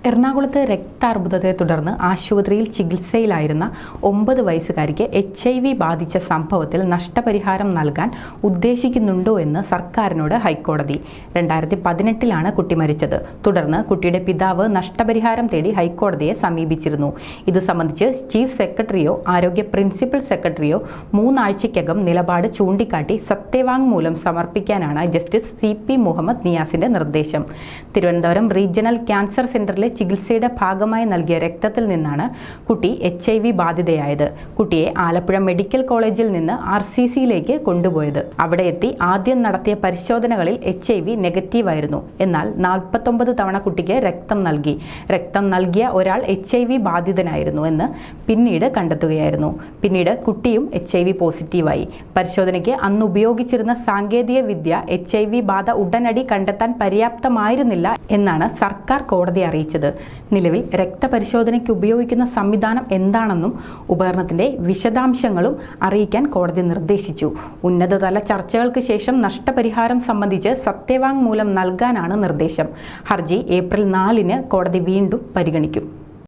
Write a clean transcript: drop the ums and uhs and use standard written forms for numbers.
എറണാകുളത്ത് രക്താർബുദത്തെ തുടർന്ന് ആശുപത്രിയിൽ ചികിത്സയിലായിരുന്ന 9 വയസ്സുകാരിക്ക് HIV ബാധിച്ച സംഭവത്തിൽ നഷ്ടപരിഹാരം നൽകാൻ ഉദ്ദേശിക്കുന്നുണ്ടോ എന്ന് സർക്കാരിനോട് ഹൈക്കോടതി. 2018-ലാണ് കുട്ടി മരിച്ചത്. തുടർന്ന് കുട്ടിയുടെ പിതാവ് നഷ്ടപരിഹാരം തേടി ഹൈക്കോടതിയെ സമീപിച്ചിരുന്നു. ഇത് സംബന്ധിച്ച് ചീഫ് സെക്രട്ടറിയോ ആരോഗ്യ പ്രിൻസിപ്പൽ സെക്രട്ടറിയോ 3 ആഴ്ചയ്ക്കകം നിലപാട് ചൂണ്ടിക്കാട്ടി സത്യവാങ്മൂലം സമർപ്പിക്കാനാണ് ജസ്റ്റിസ് CP മുഹമ്മദ് നിയാസിന്റെ നിർദ്ദേശം. തിരുവനന്തപുരം റീജിയണൽ ക്യാൻസർ സെന്ററിലെ ചികിത്സയുടെ ഭാഗമായി നൽകിയ രക്തത്തിൽ നിന്നാണ് കുട്ടി HIV ബാധിതയായത്. കുട്ടിയെ ആലപ്പുഴ മെഡിക്കൽ കോളേജിൽ നിന്ന് RCCയിലേക്ക് കൊണ്ടുപോയത്. അവിടെ എത്തി ആദ്യം നടത്തിയ പരിശോധനകളിൽ HIV നെഗറ്റീവായിരുന്നു. എന്നാൽ 49 തവണ കുട്ടിക്ക് രക്തം നൽകി. രക്തം നൽകിയ ഒരാൾ HIV ബാധിതനായിരുന്നു എന്ന് പിന്നീട് കണ്ടെത്തുകയായിരുന്നു. പിന്നീട് കുട്ടിയും HIV പോസിറ്റീവായി. പരിശോധനയ്ക്ക് അന്ന് ഉപയോഗിച്ചിരുന്ന സാങ്കേതിക വിദ്യ HIV ബാധ ഉടനടി കണ്ടെത്താൻ പര്യാപ്തമായിരുന്നില്ല എന്നാണ് സർക്കാർ കോടതിയെ അറിയിച്ചത്. നിലവിൽ രക്തപരിശോധനയ്ക്ക് ഉപയോഗിക്കുന്ന സംവിധാനം എന്താണെന്നും ഉപകരണത്തിന്റെ വിശദാംശങ്ങളും അറിയിക്കാൻ കോടതി നിർദ്ദേശിച്ചു. ഉന്നതതല ചർച്ചകൾക്ക് ശേഷം നഷ്ടപരിഹാരം സംബന്ധിച്ച് സത്യവാങ്മൂലം നൽകാനാണ് നിർദ്ദേശം. ഹർജി ഏപ്രിൽ 4-ന് കോടതി വീണ്ടും പരിഗണിക്കും.